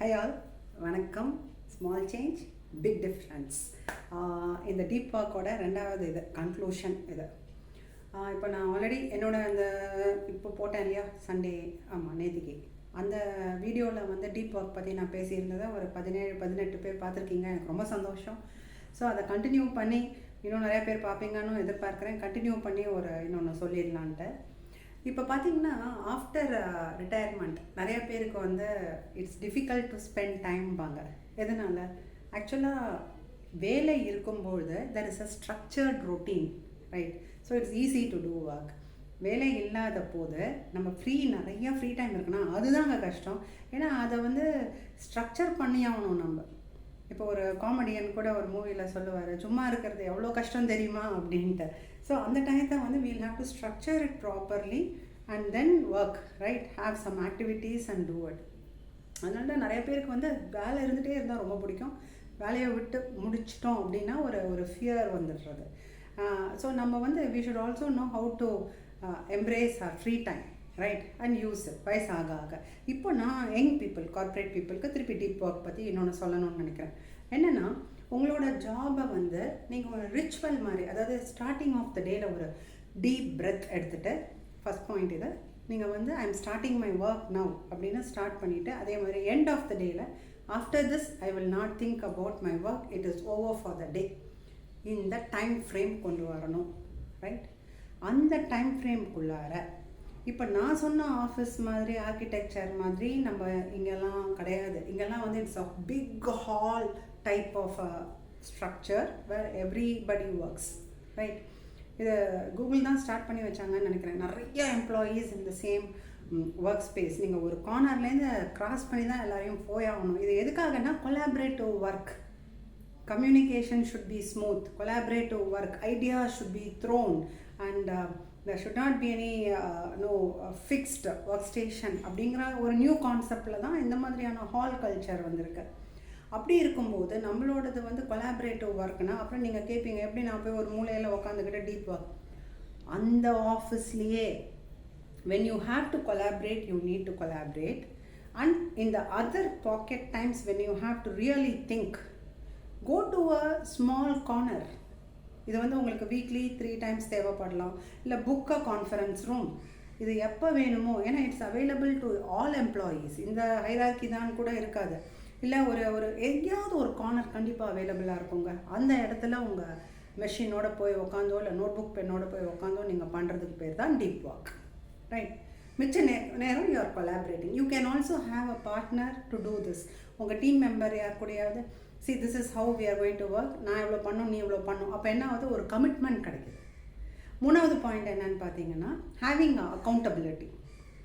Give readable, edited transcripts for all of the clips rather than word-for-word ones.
High all, வணக்கம். Small change big difference. இந்த deep ஒர்க்கோட ரெண்டாவது இது கன்க்ளூஷன் இது. இப்போ நான் ஆல்ரெடி அந்த இப்போ போட்டேன் இல்லையா, சண்டே, ஆமாம் நேத்திக்கு அந்த வீடியோவில் டீப் ஒர்க் பற்றி நான் பேசியிருந்ததை ஒரு 17-18 பேர் பார்த்துருக்கீங்க. எனக்கு ரொம்ப சந்தோஷம். ஸோ அதை கண்டினியூ பண்ணி இன்னும் நிறையா பேர் பார்ப்பீங்கன்னு எதிர்பார்க்குறேன். கண்டினியூ பண்ணி இன்னொன்று சொல்லிடலான்ட்டு. இப்போ பார்த்தீங்கன்னா ஆஃப்டர் ரிட்டையர்மெண்ட் நிறைய பேருக்கு இட்ஸ் டிஃபிகல்ட் டு ஸ்பெண்ட் டைம்பாங்க. எதனால்? ஆக்சுவலாக வேலை இருக்கும்பொழுது there is a structured routine, right? So it's easy to do work. வேலை இல்லாத போது நம்ம நிறையா ஃப்ரீ டைம் இருக்குன்னா அதுதாங்க கஷ்டம். ஏன்னா அதை ஸ்ட்ரக்சர் பண்ணி ஆகணும் நம்ம. இப்போ ஒரு காமெடியன் கூட ஒரு மூவியில் சொல்லுவார், சும்மா இருக்கிறது எவ்வளோ கஷ்டம் தெரியுமா அப்படின்ட்டு. ஸோ அந்த டயத்தை we'll have to structure it properly and then work, right? Have some activities and do it. அதனால தான் நிறைய பேருக்கு வேலை இருந்துகிட்டே இருந்தால் ரொம்ப பிடிக்கும். வேலையை விட்டு முடிச்சிட்டோம் அப்படின்னா ஒரு ஃபியர் வந்துடுறது. ஸோ நம்ம we should also know how to embrace our free time, right? And use வயசு ஆக. இப்போ நான் யங் பீப்புள், கார்ப்பரேட் பீப்புளுக்கு திருப்பி டீப் ஒர்க் பற்றி இன்னொன்று சொல்லணும்னு நினைக்கிறேன். என்னென்னா, உங்களோட ஜாபை நீங்கள் ஒரு ரிச்சுவல் மாதிரி, அதாவது ஸ்டார்டிங் ஆஃப் த டேயில் ஒரு டீப் பிரெத் எடுத்துகிட்டு, ஃபஸ்ட் பாயிண்ட் இது, நீங்கள் I am starting my work now அப்படின்னு ஸ்டார்ட் பண்ணிவிட்டு, அதே மாதிரி எண்ட் ஆஃப் த டேயில் after this I will not think about my work, it is over for the day. இந்த டைம் ஃப்ரேம் கொண்டு வரணும், ரைட்? அந்த டைம் ஃப்ரேம்குள்ளார இப்போ நான் சொன்ன ஆஃபீஸ் மாதிரி, ஆர்கிடெக்சர் மாதிரி நம்ம இங்கெல்லாம் கிடையாது. இங்கெல்லாம் it's a big hall type of structure where everybody works, right? இது கூகுள் தான் ஸ்டார்ட் பண்ணி வச்சாங்கன்னு நினைக்கிறேன். நிறைய எம்ப்ளாயீஸ் இந்த சேம் ஒர்க் ஸ்பேஸ். நீங்கள் ஒரு கார்னர்லேருந்து கிராஸ் பண்ணி தான் எல்லாரையும் போயாகணும். இது எதுக்காகனா collaborative work. Communication should be smooth, collaborative work, ideas should be thrown, and there should not be any fixed workstation அப்படிங்கிற ஒரு நியூ கான்செப்டில் தான் இந்த மாதிரியான ஹால் கல்ச்சர் வந்திருக்கு. அப்படி இருக்கும்போது நம்மளோடது கொலாபரேட்டிவ் ஒர்க்னா, அப்புறம் நீங்கள் கேட்பீங்க, எப்படி நான் போய் ஒரு மூலையில் உட்காந்துக்கிட்டு டீப் ஒர்க்? அந்த ஆஃபீஸ்லேயே when you have to collaborate, you need to collaborate, and in the other pocket times when you have to really think, go to a small corner. இது உங்களுக்கு வீக்லி 3 times தேவைப்படலாம். இல்லை புக் அ conference room. இது எப்போ வேணுமோ, ஏன்னா it's available to all employees. இந்த hierarchy தான் கூட இருக்காது. இல்லை ஒரு எங்கேயாவது ஒரு கார்னர் கண்டிப்பாக அவைலபிளாக இருக்குங்க. அந்த இடத்துல உங்கள் மெஷினோட போய் உக்காந்தோ, இல்லை நோட் புக் பெண்ணோட போய் உக்காந்தோ நீங்கள் பண்ணுறதுக்கு பேர் தான் டீப் ஒர்க், ரைட்? மிச்ச நேரம் you are collaborating. You can also have a partner to do this. உங்கள் டீம் மெம்பர் யார் கூடயாவது, see this is how we are going to work, நான் எவ்வளோ பண்ணும், நீ எவ்வளோ பண்ணும். அப்போ என்ன ஆகுது? ஒரு கமிட்மெண்ட் கிடைக்குது. மூணாவது பாயிண்ட் என்னன்னு பார்த்தீங்கன்னா, ஹேவிங் அக்கௌண்டபிலிட்டி.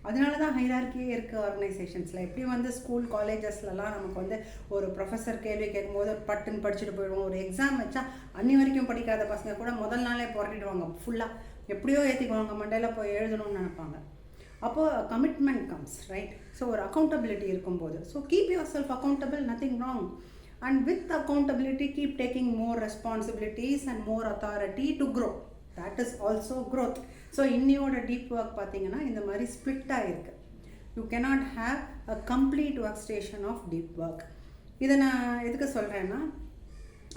அதனால தான் ஹைரார்கியே இருக்குது ஆர்கனைசேஷன்ஸில். எப்படி ஸ்கூல் காலேஜஸ்லலாம் நமக்கு ஒரு ப்ரொஃபஸர் கேள்வி கேட்கும்போது பட்டுன்னு படிச்சுட்டு போயிடுவோம். ஒரு எக்ஸாம் வச்சா அன்னி வரைக்கும் படிக்காத பசங்க கூட முதல் நாளே புரட்டிடுவாங்க. ஃபுல்லாக எப்படியோ ஏற்றிக்குவாங்க, மண்டையில் போய் எழுதணும்னு நினைப்பாங்க. அப்போது கமிட்மெண்ட் கம்ஸ், ரைட்? ஸோ ஒரு அக்கௌண்டபிலிட்டி இருக்கும்போது, so keep your self accountable, nothing wrong. And with accountability, keep taking more responsibilities and more authority to grow. That is also growth. So இன்னையோட டீப் ஒர்க் பார்த்தீங்கன்னா இந்த மாதிரி ஸ்ப்ளிட்டாக இருக்குது. You cannot have a complete workstation of deep work. இதை நான் எதுக்கு சொல்கிறேன்னா,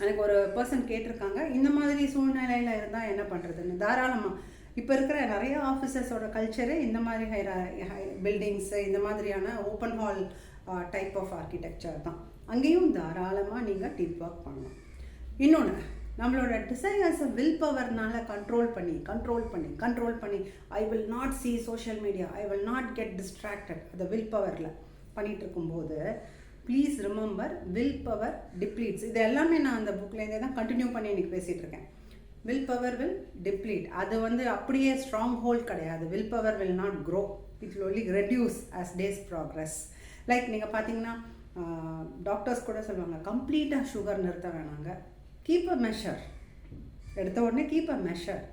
எனக்கு ஒரு பர்சன் கேட்டிருக்காங்க, இந்த மாதிரி சூழ்நிலையில் இருந்தால் என்ன பண்ணுறதுன்னு. தாராளமாக இப்போ இருக்கிற நிறைய ஆஃபீஸர்ஸோட கல்ச்சரு இந்த மாதிரி பில்டிங்ஸு, இந்த மாதிரியான open hall type of architecture தான். அங்கேயும் தாராளமாக நீங்கள் டீப் ஒர்க் பண்ணலாம். இன்னொன்று, நம்மளோட டிசைர்ஸை வில் பவர்னால் கண்ட்ரோல் பண்ணி ஐ will not C social media, I will not get distracted, அதை வில் பவரில் பண்ணிகிட்டு இருக்கும்போது ப்ளீஸ் ரிமெம்பர், வில் பவர் டிப்ளீட்ஸ். இது எல்லாமே நான் அந்த புக்லேருந்தே தான் கண்டினியூ பண்ணி இன்றைக்கி பேசிகிட்டு இருக்கேன். Will power will deplete. அது அப்படியே ஸ்ட்ராங் ஹோல்ட் கிடையாது. Will power will not grow, it will only reduce as days progress. Like நீங்கள் பார்த்தீங்கன்னா டாக்டர்ஸ் கூட சொல்லுவாங்க, கம்ப்ளீட்டாக சுகர் நிறுத்த வேணாங்க, கீப் அ மெஷர். எடுத்த உடனே கீப் அ மெஷர்.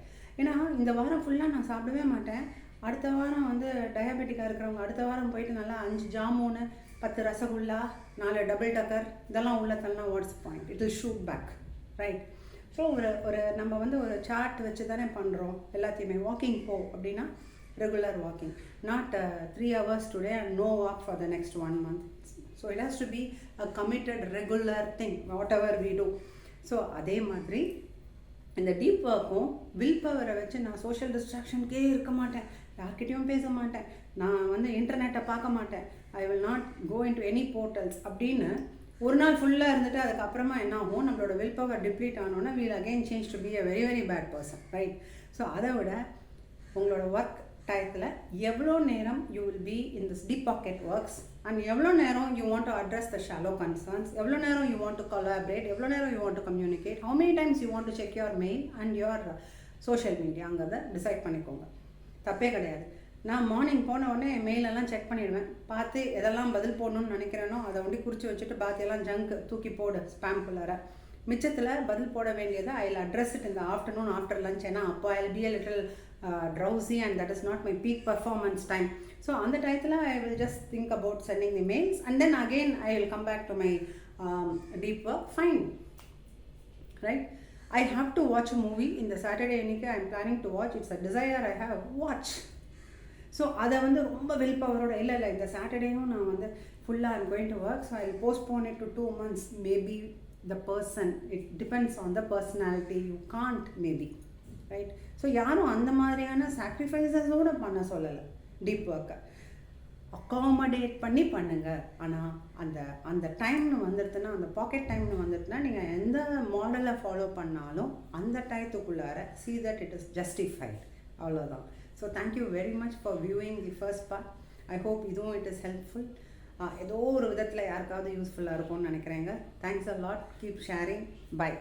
ஏன்னா இந்த வாரம் ஃபுல்லாக நான் சாப்பிடவே மாட்டேன், அடுத்த வாரம் டயபெட்டிக்காக இருக்கிறவங்க அடுத்த வாரம் போயிட்டு நல்லா 5 ஜாமூனு, 10 ரசகுல்லா, 4 டபுள் டக்கர் இதெல்லாம் உள்ள தள்ளலாம். What's point? It will shoot back, right? So ஒரு நம்ம ஒரு சார்ட் வச்சு தானே பண்ணுறோம் எல்லாத்தையுமே. வாக்கிங் போ அப்படின்னா regular walking, not 3 hours today and no walk for the next 1 month. So it has to be a committed regular thing whatever we do. So அதே மாதிரி இந்த டீப் ஒர்க்கும் வில் பவரை வச்சு நான் சோஷியல் டிஸ்ட்ராக்ஷனுக்கே இருக்க மாட்டேன், யார்கிட்டையும் பேச மாட்டேன், நான் வந்து இன்டர்நெட்டை பார்க்க மாட்டேன், I will not go into any portals அப்படின்னு ஒரு நாள் ஃபுல்லாக இருந்துட்டு அதுக்கப்புறமா என்ன ஆகும், நம்மளோட வில் பவர் டிப்ளீட் ஆனோன்னா we'll again change to be a very very bad person, right? So அதை விட உங்களோட ஒர்க் டயத்தில் எவ்வளோ நேரம் you will be in this deep pocket works and எவ்வளோ நேரம் you want to address the shallow concerns, எவ்வளோ நேரம் யூ வாண்ட் டு கொலாபரேட், எவ்வளோ நேரம் you want to communicate, how many times you want to check your mail and your social மீடியாங்கிறத decide பண்ணிக்கோங்க. தப்பே கிடையாது. நான் மார்னிங் போன உடனே என் மெயிலெல்லாம் செக் பண்ணிவிடுவேன், பார்த்து எதெல்லாம் பதில் போடணும்னு நினைக்கிறேனோ அதை வந்து குறித்து வச்சுட்டு பாத்தியெல்லாம் ஜங்க் தூக்கி போடு ஸ்பேம்குள்ளார. மிச்சத்தில் பதில் போட வேண்டியதை ஐ வில் அட்ரஸ் இட் இந்த ஆஃப்டர்நூன் ஆஃப்டர் லஞ்ச். ஏன்னா அப்போ I will be a little drowsy and that is not my peak performance time. So on the title I will just think about sending the mails and then again I will come back to my deep work. Fine, right? I have to watch a movie in the Saturday evening. I am planning to watch. It's a desire I have. Watch. So அதை வந்து ரொம்ப will பவரோட இல்லை இந்த சாட்டர்டேயும் நான் வந்து ஃபுல்லாக I'm going to work, so I postpone it to 2 months. Maybe the person, it depends on the personality, you can't maybe, right? So யாரும் அந்த மாதிரியான சாக்ரிஃபைஸஸோடு பண்ண சொல்லலை. டீப் ஒர்க்கை அக்காமடேட் பண்ணி பண்ணுங்கள். ஆனால் அந்த அந்த டைம்னு வந்துடுதுன்னா, அந்த பாக்கெட் டைம்னு வந்துடுதுன்னா நீங்கள் எந்த மாடலை ஃபாலோ பண்ணாலும் அந்த டயத்துக்குள்ளார see that it is justified. அவ்வளோதான். So thank you very much for viewing the first part. I hope இதுவும் இட் இஸ் ஹெல்ப்ஃபுல். ஏதோ ஒரு விதத்தில் யாருக்காவது யூஸ்ஃபுல்லாக இருக்கும்னு நினைக்கிறேங்க. Thanks a lot. Keep sharing. By.